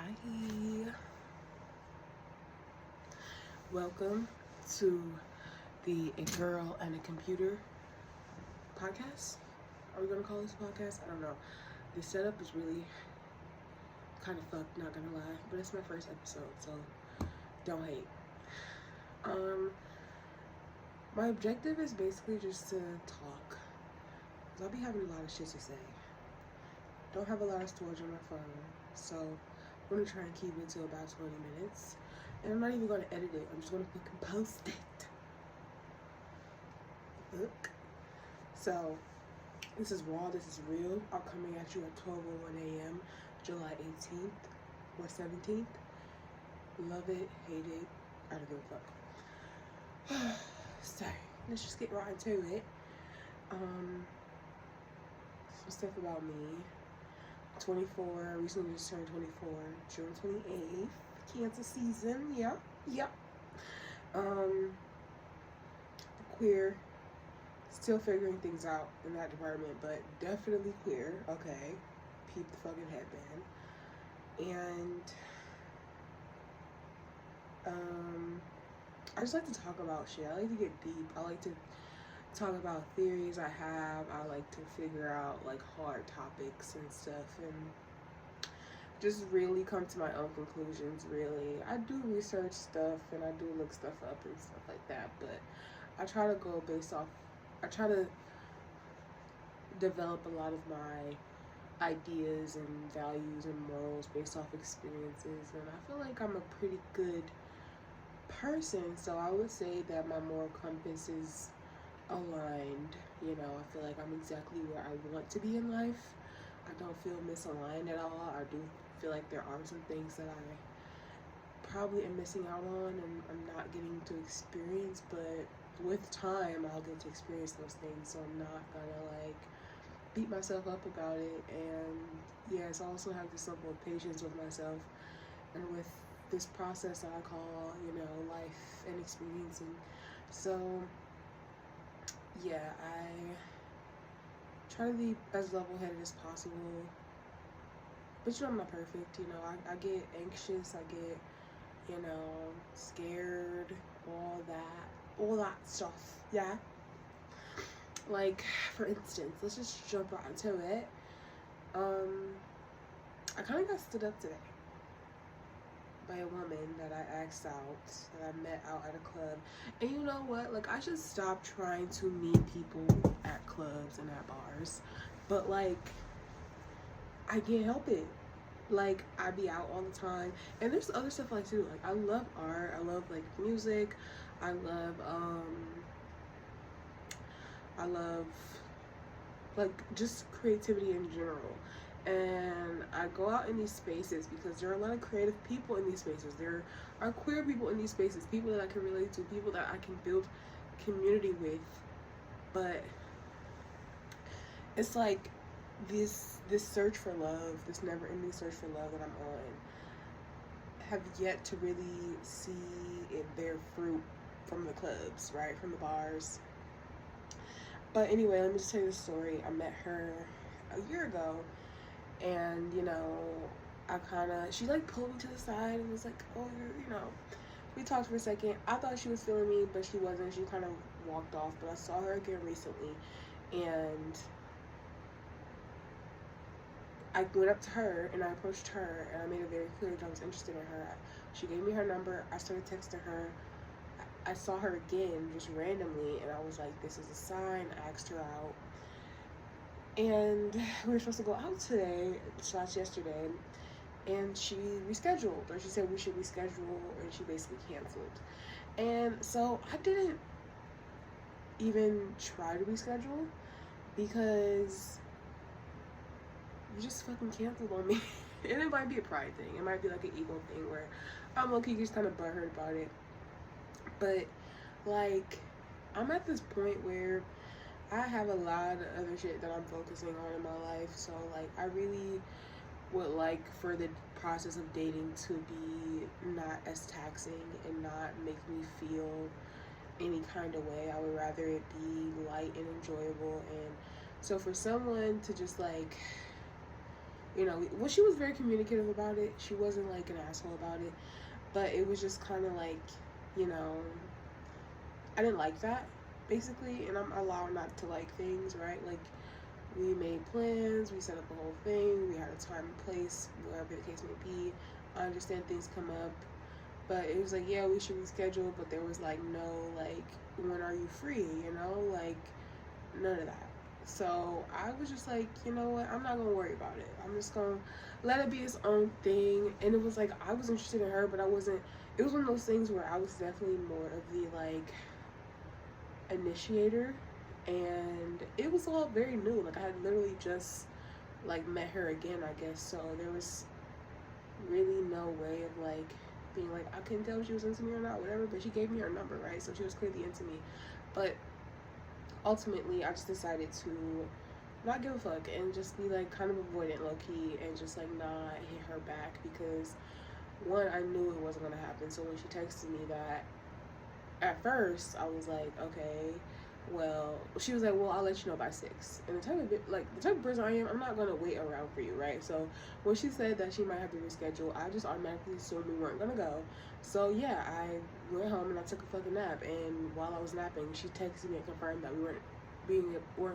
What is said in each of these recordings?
Hi. Welcome to the A Girl and a Computer podcast. Are we going to call this podcast? I don't know. The setup is really kind of fucked, not gonna lie, but it's my first episode, so don't hate. My objective is basically just to talk, because I'll be having a lot of shit to say. Don't have a lot of storage on my phone, so I'm going to try and keep it to about 20 minutes. And I'm not even going to edit it. I'm just going to fucking post it. Look. So, this is raw. This is real. I'm coming at you at 12:01 a.m. July 18th or 17th. Love it. Hate it. I don't give a fuck. So, let's just get right into it. Some stuff about me. 24. Recently just turned 24. June 28th. Cancer season, yep. Queer, still figuring things out in that department, but definitely queer. Okay, peep the fucking headband. And I just like to talk about shit. I like to get deep. I like to talk about theories I have. I like to figure out like hard topics and stuff, and just really come to my own conclusions. Really, I do research stuff and I do look stuff up and stuff like that, but I try to go based off, I try to develop a lot of my ideas and values and morals based off experiences, and I feel like I'm a pretty good person, so I would say that my moral compass is aligned. I feel like I'm exactly where I want to be in life. I don't feel misaligned at all. I do feel like there are some things that I probably am missing out on and I'm not getting to experience, but with time I'll get to experience those things, so I'm not gonna like beat myself up about it. And yes, I also have this level of patience with myself and with this process that I call, life and experiencing. So yeah, I try to be as level-headed as possible, but I'm not perfect. I get anxious, I get scared, all that stuff. Yeah, like for instance, let's just jump right into it. I kind of got stood up today by a woman that I asked out, that I met out at a club. And you know what? Like, I should stop trying to meet people at clubs and at bars. But, like, I can't help it. Like, I be out all the time. And there's other stuff I like too. Like, I love art. I love, like, music. I love, like, just creativity in general. And I go out in these spaces because there are a lot of creative people in these spaces. There are queer people in these spaces, people that I can relate to, people that I can build community with. But it's like this search for love, this never-ending search for love that I'm on, have yet to really see it bear fruit from the clubs, right? From the bars. But anyway, let me just tell you the story. I met her a year ago, and she like pulled me to the side and was like, oh, we talked for a second. I thought she was feeling me, but she wasn't. She kind of walked off, but I saw her again recently, and I went up to her and I approached her and I made it very clear that I was interested in her. She gave me her number. I started texting her. I saw her again just randomly, and I was like, this is a sign. I asked her out. And we were supposed to go out today, / yesterday, and she rescheduled, or she said we should reschedule, and she basically canceled. And so I didn't even try to reschedule because you just fucking canceled on me. And it might be a pride thing. It might be like an ego thing where I'm low-key just kind of butthurt about it. But, like, I'm at this point where I have a lot of other shit that I'm focusing on in my life. So, like, I really would like for the process of dating to be not as taxing and not make me feel any kind of way. I would rather it be light and enjoyable. And so for someone to just, like, you know, well, she was very communicative about it. She wasn't like an asshole about it, but it was just kind of like, you know, I didn't like that, basically, and I'm allowed not to like things, right? Like, we made plans, we set up the whole thing, we had a time and place, wherever the case may be. I understand things come up, but it was like, yeah, we should reschedule, but there was like no, like, when are you free, you know, like, none of that. So I was just like, you know what, I'm not gonna worry about it. I'm just gonna let it be its own thing. And it was like, I was interested in her, but I wasn't. It was one of those things where I was definitely more of the like initiator, and it was all very new. Like, I had literally just like met her again, I guess. So there was really no way of like being like, I couldn't tell if she was into me or not, whatever. But she gave me her number, right? So she was clearly into me. But ultimately, I just decided to not give a fuck and just be like kind of avoidant, low key, and just like not hit her back, because one, I knew it wasn't gonna happen. So when she texted me that, at first I was like, okay, well, she was like, well, I'll let you know by 6. And the type of person I am, I'm not gonna wait around for you, right? So when she said that she might have to reschedule, I just automatically assumed we weren't gonna go. So yeah, I went home and I took a fucking nap. And while I was napping, she texted me and confirmed that we weren't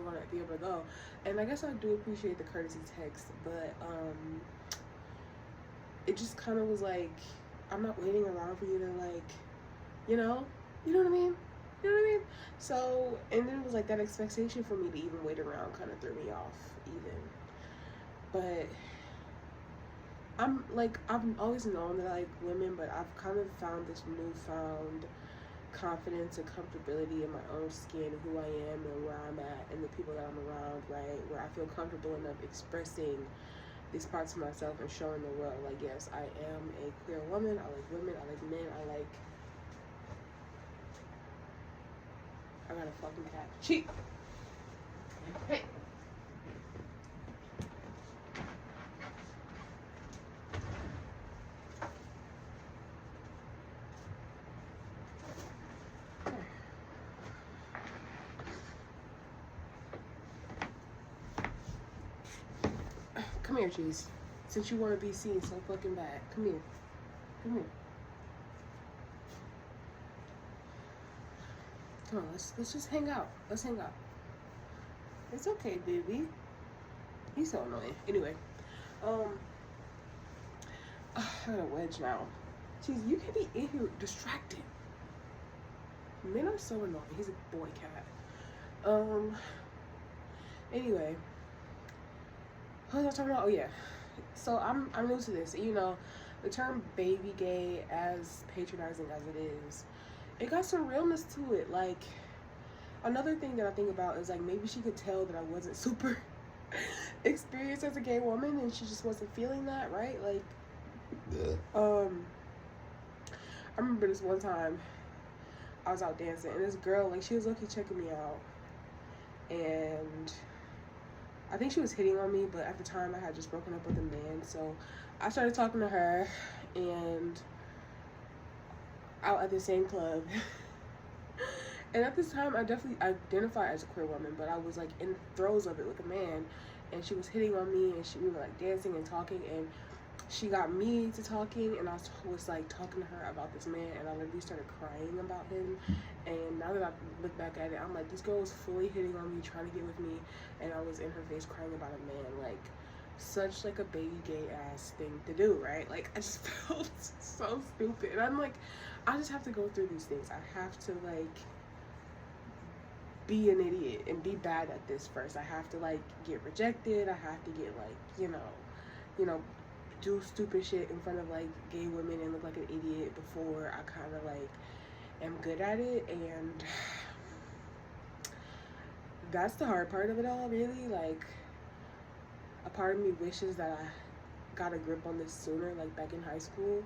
gonna be able to go. And I guess I do appreciate the courtesy text, but it just kind of was like, I'm not waiting around for you to like, you know what I mean? You know what I mean? So, and then it was like that expectation for me to even wait around kind of threw me off even. But I've always known that I like women, but I've kind of found this newfound confidence and comfortability in my own skin, who I am and where I'm at and the people that I'm around, right? Where I feel comfortable enough expressing these parts of myself and showing the world, like, yes, I am a queer woman, I like women, I like men, I got a fucking cat. Cheap. Hey. Come here, Cheese. Since you want to be seen so fucking bad. Come here. Come here. Come on, let's just hang out. Let's hang out. It's okay, baby. He's so annoying. Anyway, I got a wedge now. Cheese, you can be in here distracted. Men are so annoying. He's a boy cat. Anyway, what was I talking about? Oh yeah. So I'm new to this. You know, the term baby gay, as patronizing as it is, it got some realness to it. Like, another thing that I think about is like, maybe she could tell that I wasn't super experienced as a gay woman and she just wasn't feeling that, right? Like, I remember this one time I was out dancing and this girl, like, she was low-key checking me out, and I think she was hitting on me, but at the time I had just broken up with a man. So I started talking to her, and out at the same club. And at this time, I definitely identify as a queer woman, but I was like in the throes of it with a man, and she was hitting on me, and we were like dancing and talking, and she got me to talking, and I was like talking to her about this man, and I literally started crying about him. And now that I look back at it, I'm like, this girl was fully hitting on me, trying to get with me, and I was in her face crying about a man. Like, such like a baby gay ass thing to do, right? Like, I just felt so stupid. And I'm like, I just have to go through these things. I have to like be an idiot and be bad at this first. I have to like get rejected. I have to get like, you know, do stupid shit in front of like gay women and look like an idiot before I kind of like am good at it. And that's the hard part of it all, really. Like, a part of me wishes that I got a grip on this sooner, like back in high school,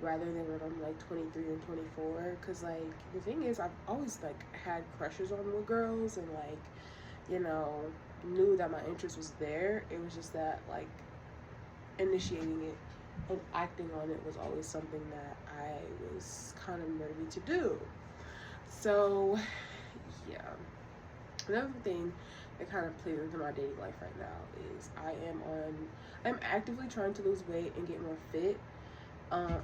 rather than when I'm like 23 and 24. Because like, the thing is, I've always like had crushes on little girls, and like, you know, knew that my interest was there. It was just that like initiating it and acting on it was always something that I was kind of nervy to do. So yeah, another thing it kind of plays into my dating life right now is I'm actively trying to lose weight and get more fit.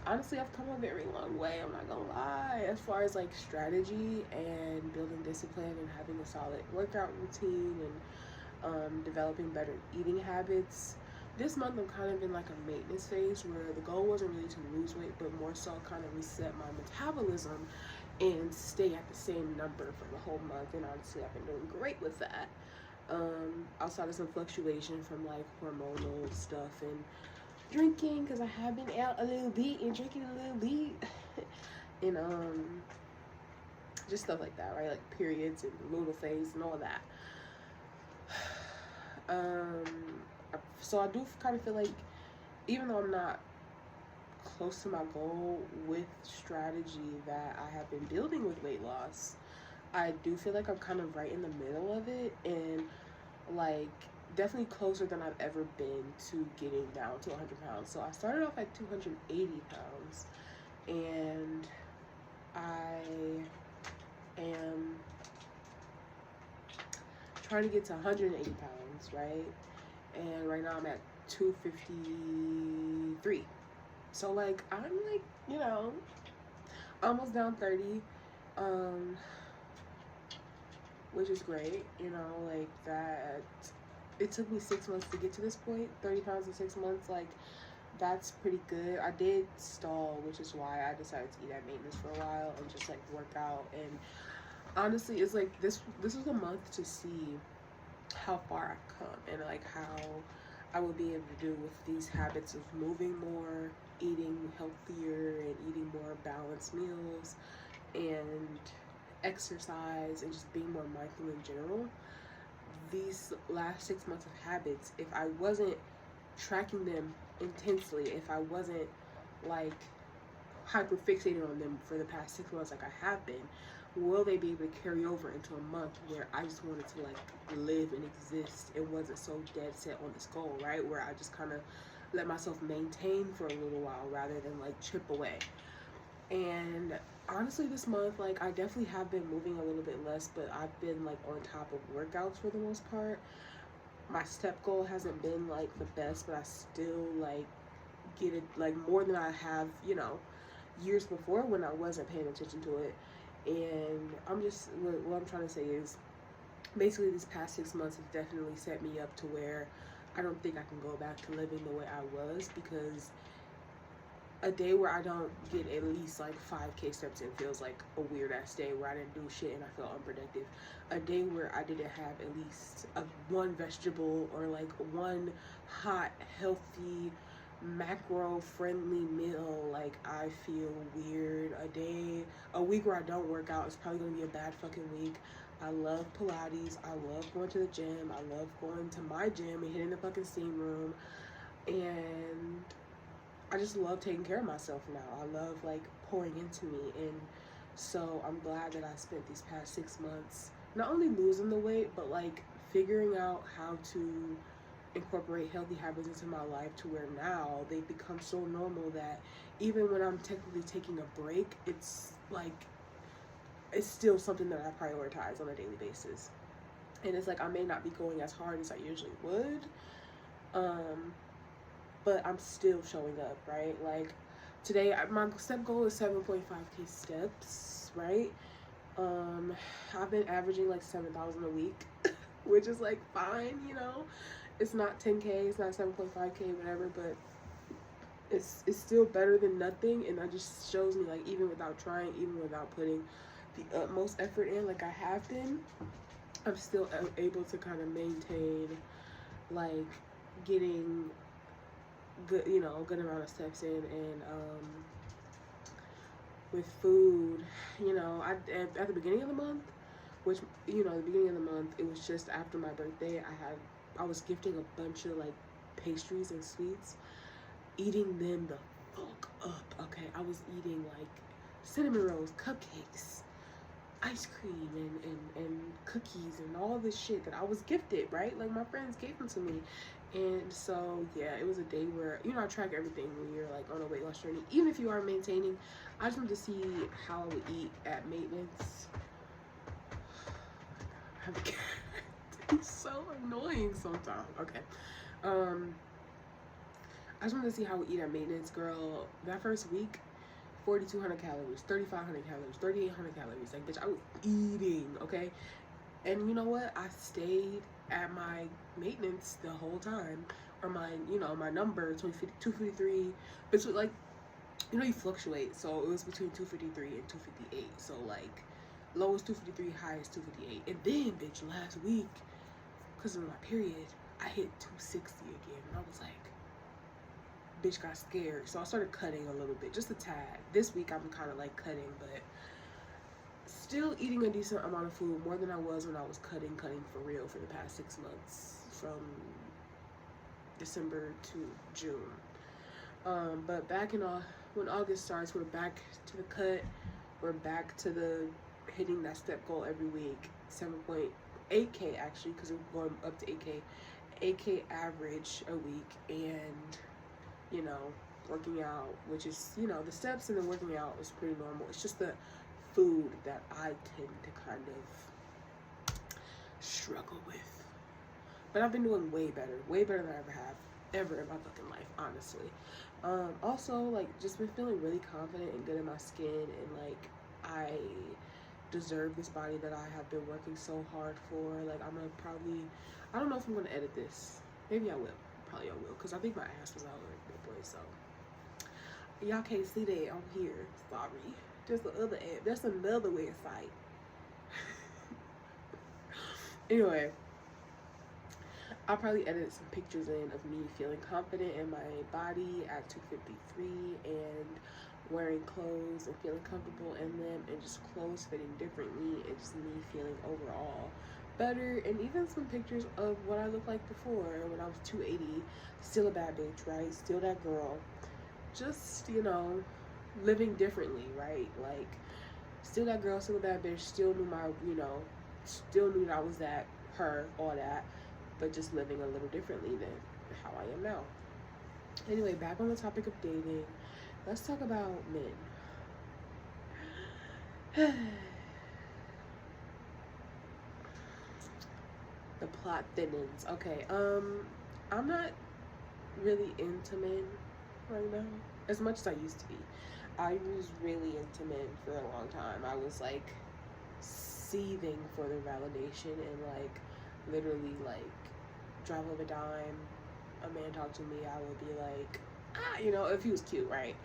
Honestly, I've come a very long way, I'm not gonna lie, as far as like strategy and building discipline and having a solid workout routine and developing better eating habits. This month I'm kind of in like a maintenance phase where the goal wasn't really to lose weight, but more so kind of reset my metabolism and stay at the same number for the whole month. And honestly, I've been doing great with that. Outside of some fluctuation from like hormonal stuff and drinking, because I have been out a little bit and drinking a little bit, and just stuff like that, right? Like periods and lunar phase and all that. So I do kind of feel like, even though I'm not close to my goal with strategy that I have been building with weight loss, I do feel like I'm kind of right in the middle of it, and like definitely closer than I've ever been to getting down to 100 pounds. So I started off at 280 pounds, and I am trying to get to 180 pounds, right? And right now I'm at 253. So like I'm like, you know, almost down 30, which is great, you know, like that. It took me 6 months to get to this point. 30 pounds in 6 months, like that's pretty good. I did stall, which is why I decided to eat at maintenance for a while and just like work out. And honestly, it's like this is a month to see how far I've come and like how I will be able to do with these habits of moving more, eating healthier, and eating more balanced meals, and exercise, and just being more mindful in general. These last 6 months of habits, if I wasn't tracking them intensely, if I wasn't like hyper fixated on them for the past 6 months like I have been, will they be able to carry over into a month where I just wanted to like live and exist and wasn't so dead set on this goal, right? Where I just kind of let myself maintain for a little while rather than like chip away. And honestly, this month, like I definitely have been moving a little bit less, but I've been like on top of workouts for the most part. My step goal hasn't been like the best, but I still like get it like more than I have, you know, years before when I wasn't paying attention to it. And I'm just, what I'm trying to say is basically these past 6 months have definitely set me up to where I don't think I can go back to living the way I was, because a day where I don't get at least like 5K steps in feels like a weird ass day where I didn't do shit and I felt unproductive. A day where I didn't have at least one vegetable or like one hot, healthy, macro friendly meal, like I feel weird. A week where I don't work out is probably gonna be a bad fucking week. I love Pilates, I love going to the gym, I love going to my gym and hitting the fucking steam room, and I just love taking care of myself now. I love like pouring into me, and so I'm glad that I spent these past 6 months not only losing the weight, but like figuring out how to incorporate healthy habits into my life to where now they've become so normal that even when I'm technically taking a break, it's like it's still something that I prioritize on a daily basis. And it's like I may not be going as hard as I usually would, but I'm still showing up, right? Like today my step goal is 7.5K steps, right? I've been averaging like 7,000 a week, which is like fine, you know. It's not 10K, it's not 7.5K, whatever, but it's still better than nothing. And that just shows me like even without trying, even without putting the utmost effort in like I have been, I'm still able to kind of maintain like getting good, you know, a good amount of steps in. And with food, you know, at the beginning of the month, which, you know, the beginning of the month, it was just after my birthday, I was gifting a bunch of like pastries and sweets, eating them the fuck up. Okay, I was eating like cinnamon rolls, cupcakes, ice cream, and cookies, and all this shit that I was gifted, right? Like my friends gave them to me. And so yeah, it was a day where, you know, I track everything when you're like on a weight loss journey, even if you are maintaining. I just wanted to see how I would eat at maintenance. So annoying sometimes. Okay. Um, I just want to see how we eat at maintenance, girl. That first week, 4,200 calories, 3,500 calories, 3,800 calories. Like, bitch, I was eating, okay? And you know what? I stayed at my maintenance the whole time, or my, my number, 253. But like, you fluctuate. So it was between 253 and 258. So like, low is 253, high is 258. And then, bitch, last week, because of my period, I hit 260 again. And I was like, bitch, got scared. So I started cutting a little bit, just a tad. This week, I'm kind of like cutting, but still eating a decent amount of food, more than I was when I was cutting for real for the past 6 months, from December to June. But back in when August starts, we're back to the cut. We're back to the hitting that step goal every week. 7.8K actually, because we're going up to 8K. 8K average a week, and working out, which is, the steps and the working out is pretty normal. It's just the food that I tend to kind of struggle with. But I've been doing way better than I ever in my fucking life, honestly. Also, like, just been feeling really confident and good in my skin, and like, I deserve this body that I have been working so hard for. Like, I'm gonna probably, I don't know if I'm gonna edit this. Maybe I will. Probably I will, because I think my ass was out like that boy, so y'all can't see that on here. Sorry. Just the other app. That's another website. Anyway, I'll probably edit some pictures in of me feeling confident in my body at 253 and wearing clothes and feeling comfortable in them, and just clothes fitting differently, and just me feeling overall better, and even some pictures of what I looked like before when I was 280, still a bad bitch, right? Still that girl, just, living differently, right? Like, still that girl, still a bad bitch, still knew my, still knew that I was that, her, all that, but just living a little differently than how I am now. Anyway, back on the topic of dating, let's talk about men. The plot thinnens. Okay, I'm not really into men right now as much as I used to be. I was really into men for a long time. I was like seething for their validation, and like literally like drop of a dime, a man talk to me, I would be like, if he was cute, right?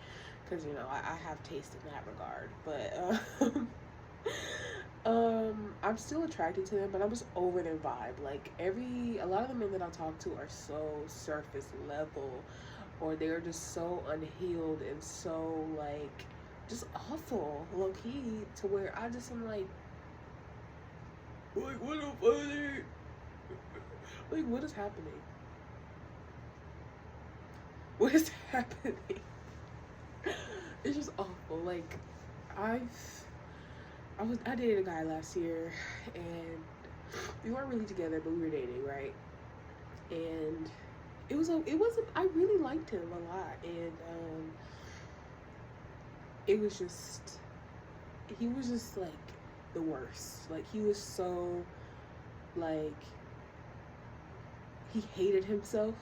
Because I have taste in that regard, but I'm still attracted to them, but I'm just over their vibe. Like, a lot of the men that I talk to are so surface level, or they're just so unhealed and so like just awful, low key, to where I just am like what the fuck? Like, what is happening? What is happening? It's just awful. Like, I dated a guy last year, and we weren't really together, but we were dating, right? And it wasn't, I really liked him a lot, and he was just like the worst. Like, he was so, like, he hated himself,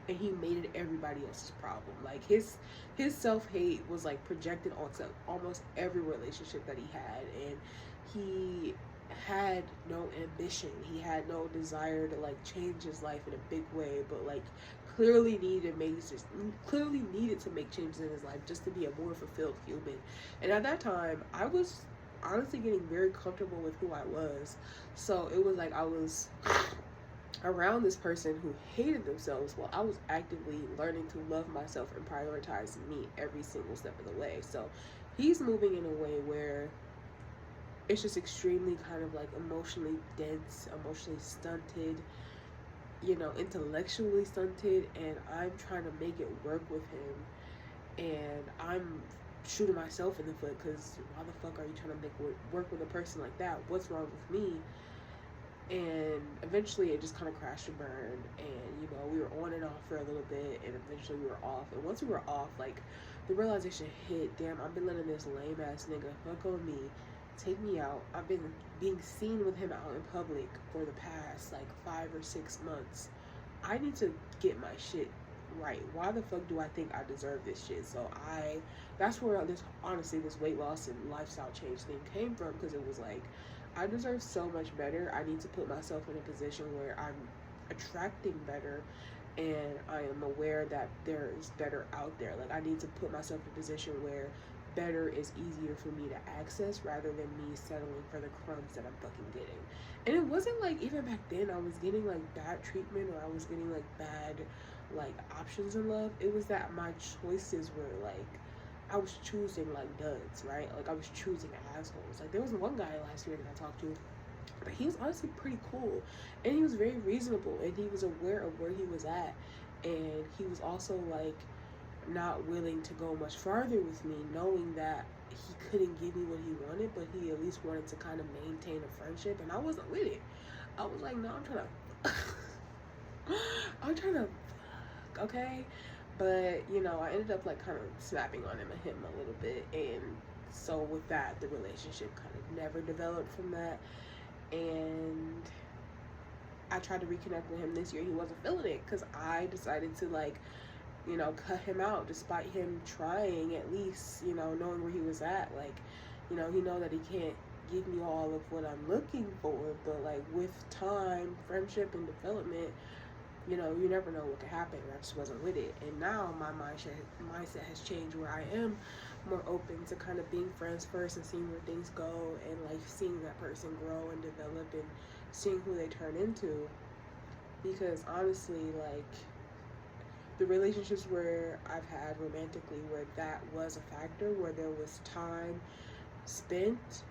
and he made it everybody else's problem. Like, his self-hate was like projected onto almost every relationship that he had, and he had no ambition. He had no desire to like change his life in a big way, but like clearly needed to make changes in his life just to be a more fulfilled human. And at that time, I was honestly getting very comfortable with who I was. So it was like I was around this person who hated themselves while I was actively learning to love myself and prioritize me every single step of the way. So he's moving in a way where it's just extremely kind of like emotionally dense, emotionally stunted, intellectually stunted, and I'm trying to make it work with him, and I'm shooting myself in the foot, because why the fuck are you trying to make work with a person like that? What's wrong with me? And eventually it just kind of crashed and burned, and we were on and off for a little bit, and eventually we were off. And once we were off, like, the realization hit, damn, I've been letting this lame ass nigga fuck on me take me out. I've been being seen with him out in public for the past like 5 or 6 months. I need to get my shit right. Why the fuck do I think I deserve this shit? So that's where this weight loss and lifestyle change thing came from, because it was like, I deserve so much better. I need to put myself in a position where I'm attracting better, and I am aware that there is better out there. Like, I need to put myself in a position where better is easier for me to access, rather than me settling for the crumbs that I'm fucking getting. And it wasn't like, even back then, I was getting like bad treatment, or I was getting like bad like options in love. It was that my choices were like, I was choosing like duds, right? Like, I was choosing assholes. Like, there was one guy last year that I talked to, but he was honestly pretty cool, and he was very reasonable, and he was aware of where he was at, and he was also like not willing to go much farther with me, knowing that he couldn't give me what he wanted, but he at least wanted to kind of maintain a friendship, and I wasn't with it. I was like, no, I'm trying to okay. But you know, I ended up like kind of snapping on him a little bit, and so with that, the relationship kind of never developed from that. And I tried to reconnect with him this year. He wasn't feeling it, because I decided to like, you know, cut him out, despite him trying, at least, you know, knowing where he was at. Like, you know, he know that he can't give me all of what I'm looking for, but like, with time, friendship, and development, you know, you never know what could happen. I just wasn't with it. And now my mindset has changed, where I am more open to kind of being friends first and seeing where things go, and like seeing that person grow and develop, and seeing who they turn into. Because honestly, like, the relationships where I've had romantically, where that was a factor, where there was time spent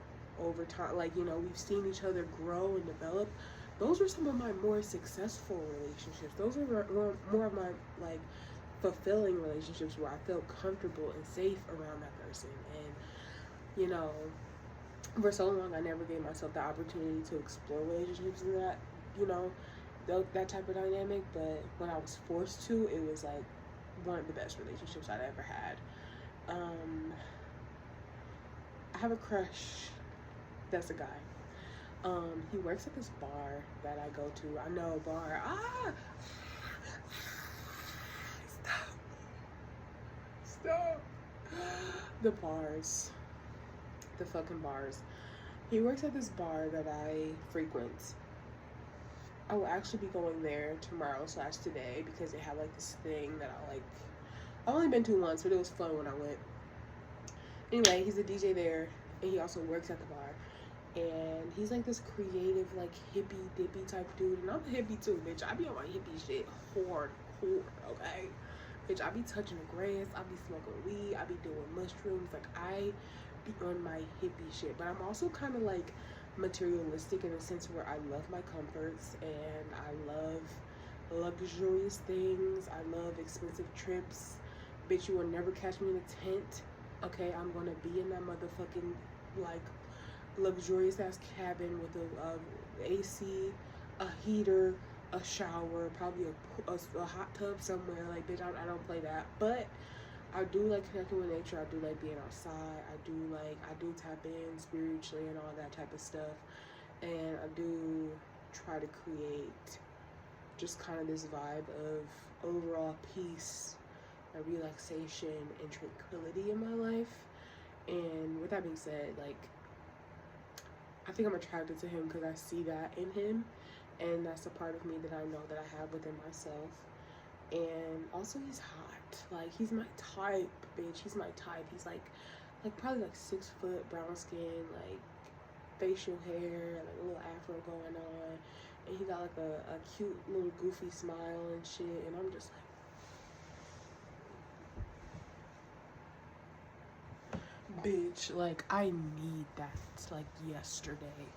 over time, like, you know, we've seen each other grow and develop, those were some of my more successful relationships. Those are more of my like fulfilling relationships, where I felt comfortable and safe around that person. And you know, for so long I never gave myself the opportunity to explore relationships in that, you know, that type of dynamic. But when I was forced to, it was like one of the best relationships I'd ever had. I have a crush that's a guy. He works at this bar that I go to. I know, bar. Stop. The bars. The fucking bars. He works at this bar that I frequent. I will actually be going there tomorrow/today, because they have like this thing that I've only been to once, but it was fun when I went. Anyway, he's a DJ there, and he also works at the bar. And he's like this creative, like hippie dippy type dude, and I'm a hippie too, bitch. I be on my hippie shit hardcore, okay? Bitch, I be touching the grass, I be smoking weed, I be doing mushrooms, like I be on my hippie shit. But I'm also kind of like materialistic, in a sense where I love my comforts, and I love luxurious things. I love expensive trips. Bitch, you will never catch me in a tent, okay? I'm gonna be in that motherfucking like luxurious ass cabin with a AC, a heater, a shower, probably a hot tub somewhere. Like, bitch, I don't play that. But I do like connecting with nature. I do like being outside. I do tap in spiritually and all that type of stuff. And I do try to create just kind of this vibe of overall peace and relaxation and tranquility in my life. And with that being said, like, I think I'm attracted to him because I see that in him, and that's a part of me that I know that I have within myself. And also, he's hot. Like, he's my type, bitch. He's my type. He's like probably like 6 foot, brown skin, like facial hair, like a little afro going on, and he got like a cute little goofy smile and shit. And I'm just like, bitch, like, I need that like yesterday.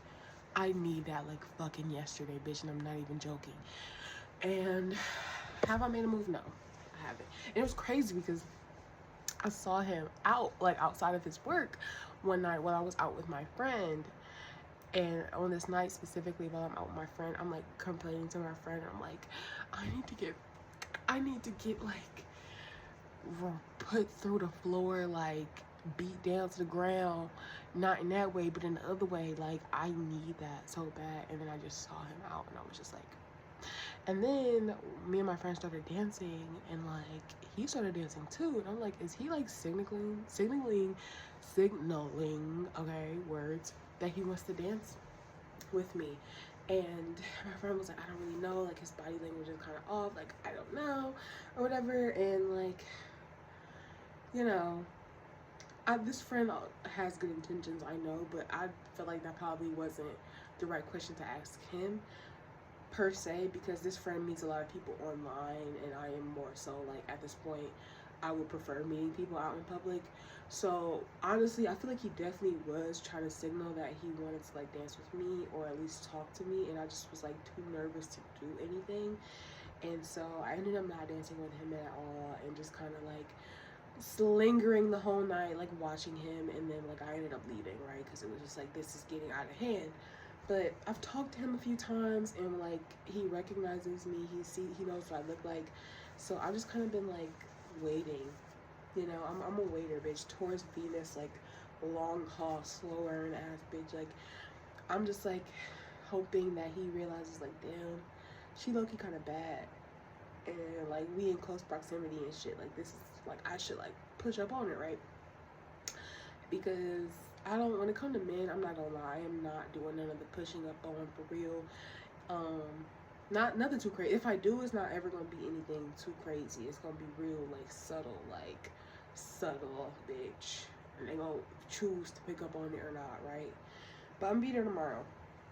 I need that like fucking yesterday, bitch, and I'm not even joking. And have I made a move? No, I haven't. And it was crazy because I saw him outside of his work one night while I was out with my friend. And on this night specifically, while I'm out with my friend, I'm like complaining to my friend. I'm like, I need to get like put through the floor, like beat down to the ground, not in that way, but in the other way. Like, I need that so bad. And then I just saw him out, and I was just like, and then me and my friend started dancing, and like he started dancing too, and I'm like, is he like signaling, okay, words, that he wants to dance with me? And my friend was like, I don't really know, like his body language is kind of off, like I don't know, or whatever. And like, you know, this friend has good intentions, I know, but I felt like that probably wasn't the right question to ask him per se, because this friend meets a lot of people online, and I am more so like, at this point, I would prefer meeting people out in public. So honestly, I feel like he definitely was trying to signal that he wanted to like dance with me, or at least talk to me, and I just was like too nervous to do anything. And so I ended up not dancing with him at all, and just kind of like lingering the whole night, like watching him. And then like I ended up leaving, right, because it was just like, this is getting out of hand. But I've talked to him a few times, and like he recognizes me, he knows what I look like. So I've just kind of been like waiting, you know. I'm a waiter, bitch, towards Venus, like long haul, slow earn ass bitch. Like, I'm just like hoping that he realizes like, damn, she low-key kind of bad, and like we in close proximity and shit. Like, this is like, I should like push up on it, right? Because I don't, when it comes to men, I'm not gonna lie, I am not doing none of the pushing up on for real. Nothing too crazy. If I do, it's not ever gonna be anything too crazy. It's gonna be real, like subtle, bitch. And they gonna choose to pick up on it or not, right? But I'm gonna be there tomorrow,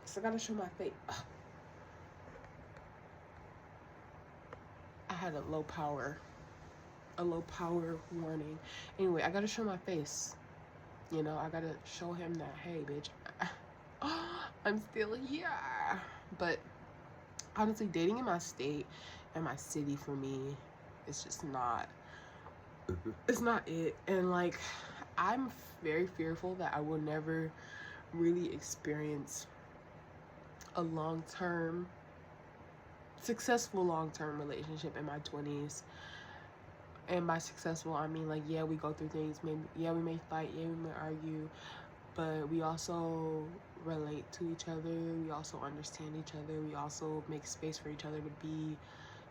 so I gotta show my face. I had a low power warning. Anyway, I gotta show my face. You know, I gotta show him that, hey, bitch, I'm still here. But honestly, dating in my state and my city for me, it's just not, it's not it. And like, I'm very fearful that I will never really experience a successful long-term relationship in my 20s. And by successful, I mean like, yeah, we go through things, maybe, yeah, we may fight, yeah, we may argue, but we also relate to each other, we also understand each other, we also make space for each other to be,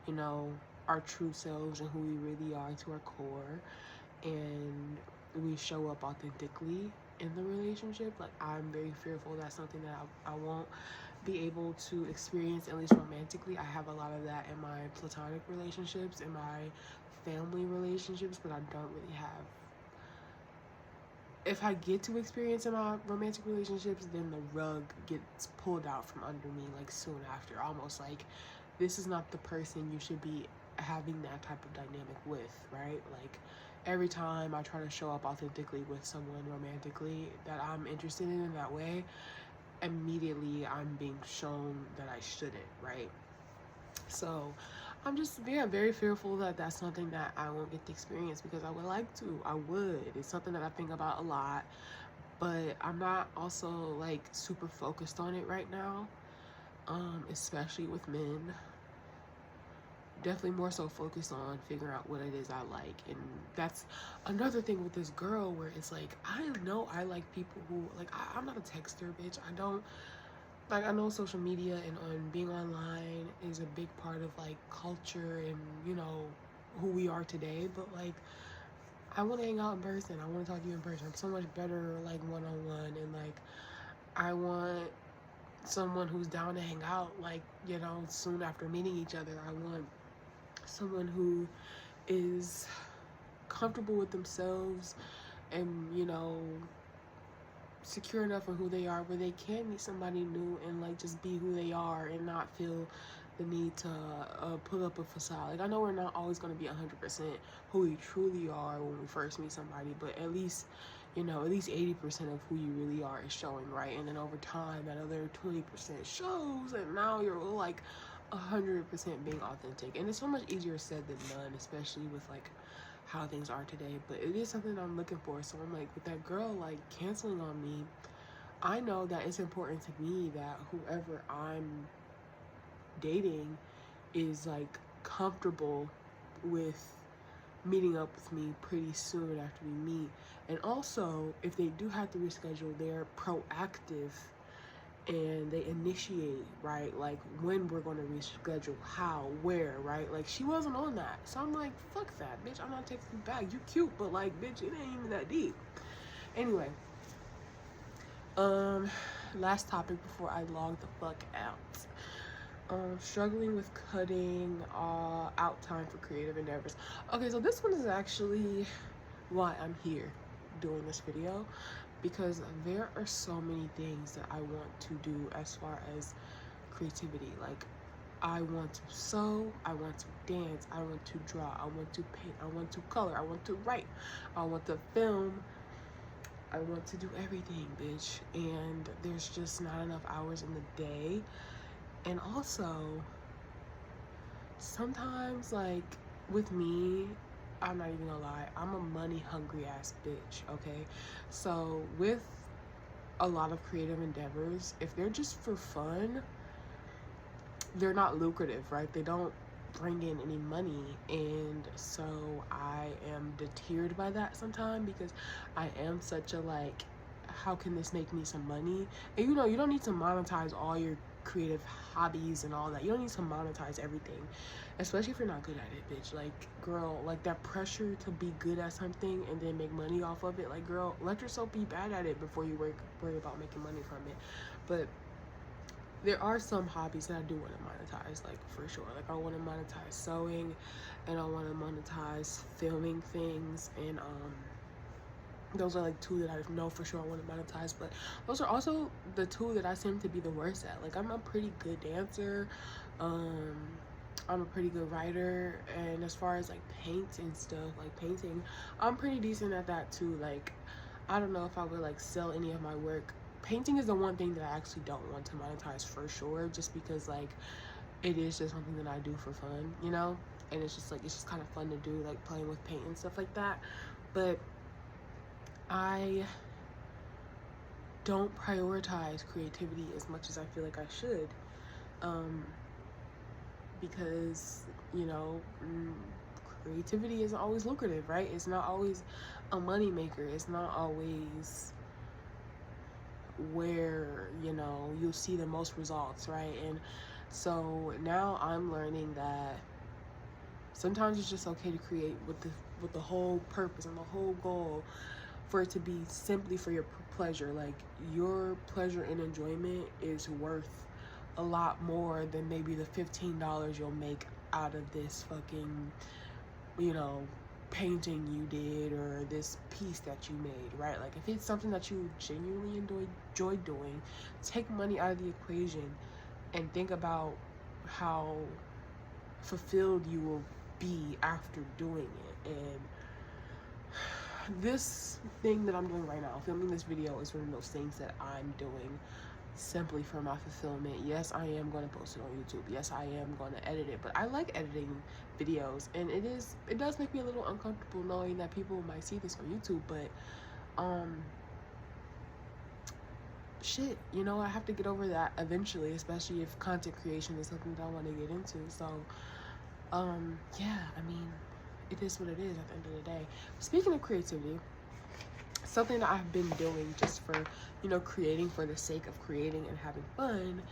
you know, our true selves and who we really are to our core, and we show up authentically in the relationship. Like, I'm very fearful that's something that I won't be able to experience, at least romantically. I have a lot of that in my platonic relationships, in my family relationships, but I don't really have. If I get to experience in my romantic relationships, then the rug gets pulled out from under me like soon after, almost like, this is not the person you should be having that type of dynamic with, right? Like, every time I try to show up authentically with someone romantically that I'm interested in that way, immediately I'm being shown that I shouldn't, right? So I'm just very fearful that that's something that I won't get to experience, because I would like to. I would. It's something that I think about a lot, but I'm not also like super focused on it right now, especially with men. Definitely more so focused on figuring out what it is I like. And that's another thing with this girl, where it's like, I know I like people who, like, I'm not a texter, bitch. I don't, like, I know social media and on being online is a big part of like culture and, you know, who we are today, but like, I want to hang out in person. I want to talk to you in person. I'm so much better like one-on-one, and like, I want someone who's down to hang out, like, you know, soon after meeting each other. I want someone who is comfortable with themselves and, you know, secure enough in who they are where they can meet somebody new and like just be who they are and not feel the need to put up a facade. Like, I know we're not always going to be 100% who we truly are when we first meet somebody, but at least, you know, at least 80% of who you really are is showing, right? And then over time, that other 20% shows, and now you're like 100% being authentic. And it's so much easier said than done, especially with like how things are today, but it is something I'm looking for. So I'm like, with that girl like canceling on me, I know that it's important to me that whoever I'm dating is like comfortable with meeting up with me pretty soon after we meet. And also, if they do have to reschedule, they're proactive and they initiate, right? Like when we're going to reschedule, how, where, right? Like she wasn't on that. So I'm like, fuck that, bitch. I'm not taking you back. You cute, but like, bitch, it ain't even that deep. Anyway, last topic before I log the fuck out. Struggling with cutting out time for creative endeavors. Okay, so this one is actually why I'm here doing this video, because there are so many things that I want to do as far as creativity. Like, I want to sew, I want to dance, I want to draw, I want to paint, I want to color, I want to write, I want to film, I want to do everything, bitch. And there's just not enough hours in the day. And also, sometimes, like, with me, I'm not even gonna lie, I'm a money hungry ass bitch, okay? So with a lot of creative endeavors, if they're just for fun, they're not lucrative, right? They don't bring in any money. And so I am deterred by that sometimes, because I am such a, like, how can this make me some money? And you know, you don't need to monetize all your creative hobbies and all that. You don't need to monetize everything, especially if you're not good at it, bitch. Like, girl, like that pressure to be good at something and then make money off of it, like, girl, let yourself be bad at it before you worry about making money from it. But there are some hobbies that I do want to monetize, like, for sure. Like, I want to monetize sewing, and I want to monetize filming things, and those are like two that I know for sure I want to monetize. But those are also the two that I seem to be the worst at. Like, I'm a pretty good dancer, I'm a pretty good writer, and as far as like paint and stuff, like painting, I'm pretty decent at that too. Like, I don't know if I would like sell any of my work. Painting is the one thing that I actually don't want to monetize for sure, just because like it is just something that I do for fun, you know? And it's just like, it's just kind of fun to do, like playing with paint and stuff like that. But I don't prioritize creativity as much as I feel like I should, because, you know, creativity isn't always lucrative, right? It's not always a money maker. It's not always where, you know, you'll see the most results, right? And so now I'm learning that sometimes it's just okay to create with the whole purpose and the whole goal for it to be simply for your pleasure. Like, your pleasure and enjoyment is worth a lot more than maybe the $15 you'll make out of this fucking, you know, painting you did or this piece that you made, right? Like, if it's something that you genuinely enjoy doing, take money out of the equation and think about how fulfilled you will be after doing it. And this thing that I'm doing right now, filming this video, is one of those things that I'm doing simply for my fulfillment. Yes, I am going to post it on YouTube. Yes, I am going to edit it, but I like editing videos, and it does make me a little uncomfortable knowing that people might see this on YouTube. But shit, you know, I have to get over that eventually, especially if content creation is something that I want to get into. So yeah, I mean, it is what it is at the end of the day. Speaking of creativity, something that I've been doing just for, you know, creating for the sake of creating and having fun,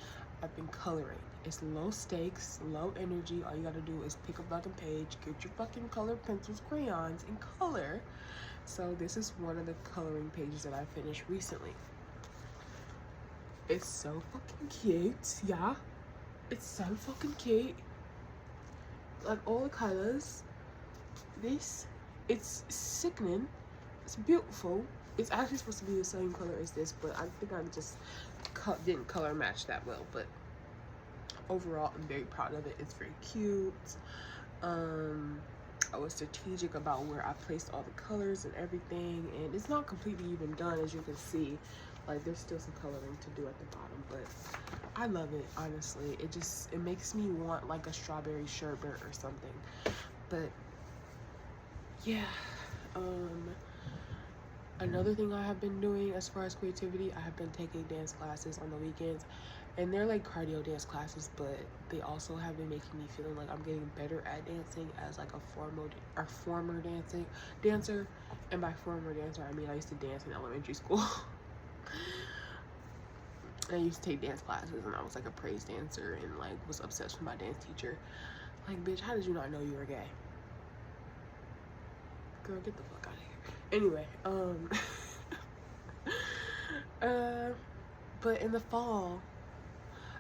I've been coloring. It's low stakes, low energy. All you gotta do is pick a fucking page, get your fucking color pencils, crayons, and color. So this is one of the coloring pages that I finished recently. It's so fucking cute, yeah. It's so fucking cute. Like, all the colors. It's sickening. It's beautiful. It's actually supposed to be the same color as this, but I think I just didn't color match that well. But overall, I'm very proud of it. It's very cute. I was strategic about where I placed all the colors and everything, and it's not completely even done, as you can see. Like, there's still some coloring to do at the bottom, but I love it, honestly. It makes me want like a strawberry sherbet or something. But yeah, Another thing I have been doing as far as creativity, I have been taking dance classes on the weekends, and they're like cardio dance classes, but they also have been making me feeling like I'm getting better at dancing as like a former dancer. And by former dancer, I mean I used to dance in elementary school. I used to take dance classes, and I was like a praise dancer, and like was obsessed with my dance teacher. Like, bitch, how did you not know you were gay? Girl, get the fuck out of here. Anyway, but in the fall,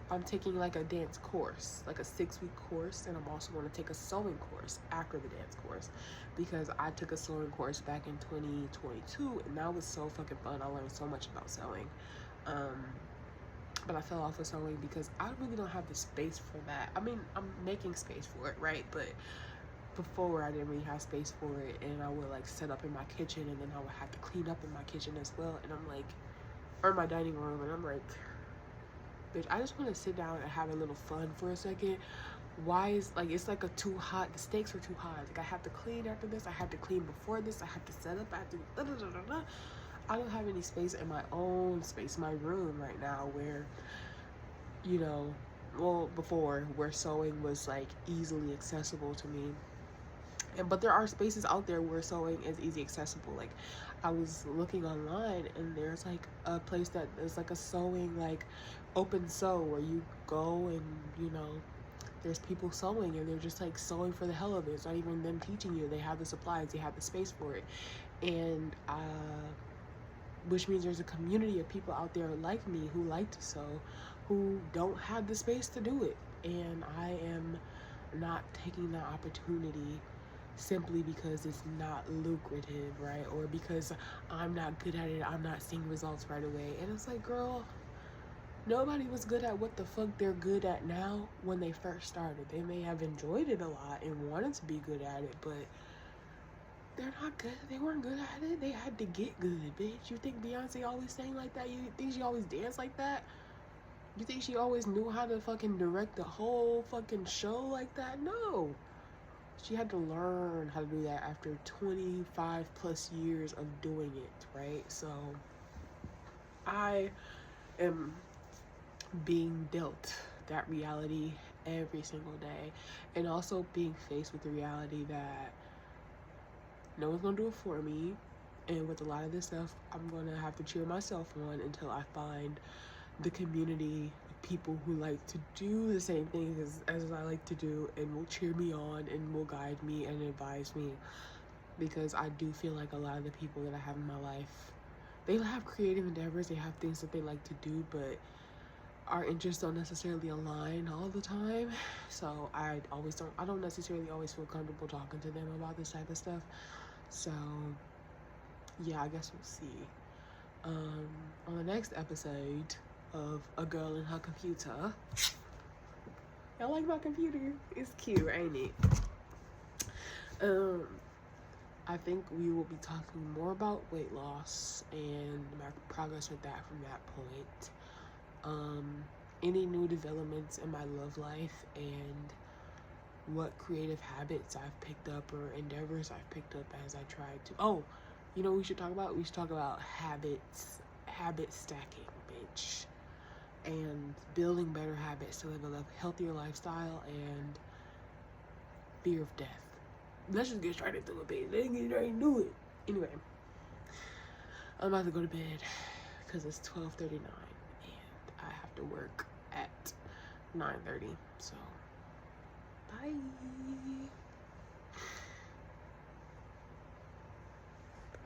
I'm taking like a dance course, like a 6-week course, and I'm also going to take a sewing course after the dance course, because I took a sewing course back in 2022, and that was so fucking fun. I learned so much about sewing. But I fell off of sewing because I really don't have the space for that. I mean, I'm making space for it, right? But before, I didn't really have space for it, and I would like set up in my kitchen, and then I would have to clean up in my kitchen as well, and I'm like, or my dining room, and I'm like, bitch, I just want to sit down and have a little fun for a second. Why is, like, it's like a too hot, the stakes are too high. Like, I have to clean after this, I have to clean before this, I have to set up after, I don't have any space in my own space, my room right now, where, you know, well, before, where sewing was like easily accessible to me. But there are spaces out there where sewing is easy accessible. Like, I was looking online, and there's like a place that is like a sewing, like open sew, where you go and, you know, there's people sewing, and they're just like sewing for the hell of it. It's not even them teaching you. They have the supplies, they have the space for it, and which means there's a community of people out there like me who like to sew, who don't have the space to do it. And I am not taking that opportunity simply because it's not lucrative, right? Or because I'm not good at it, I'm not seeing results right away. And it's like, girl, nobody was good at what the fuck they're good at now when they first started. They may have enjoyed it a lot and wanted to be good at it, but they're not good. They weren't good at it. They had to get good, bitch. You think Beyonce always sang like that? You think she always danced like that? You think she always knew how to fucking direct the whole fucking show like that? No. She had to learn how to do that after 25 plus years of doing it, right? So I am being dealt that reality every single day, and also being faced with the reality that no one's gonna do it for me, and with a lot of this stuff, I'm gonna have to cheer myself on until I find the community of people who like to do the same things as I like to do, and will cheer me on and will guide me and advise me. Because I do feel like a lot of the people that I have in my life, they have creative endeavors, they have things that they like to do, but our interests don't necessarily align all the time. So I don't necessarily always feel comfortable talking to them about this type of stuff. So yeah, I guess we'll see. On the next episode of A Girl and Her Computer. Y'all like my computer? It's cute, ain't it? I think we will be talking more about weight loss and my progress with that from that point. Any new developments in my love life, and what creative habits I've picked up or endeavors I've picked up as I tried to. Oh, you know what we should talk about? We should talk about habit stacking, bitch. And building better habits to live a healthier lifestyle and fear of death. Let's just get straight into it, baby. Let's get straight into it. Anyway, I'm about to go to bed because it's 12:39 and I have to work at 9:30. So, bye.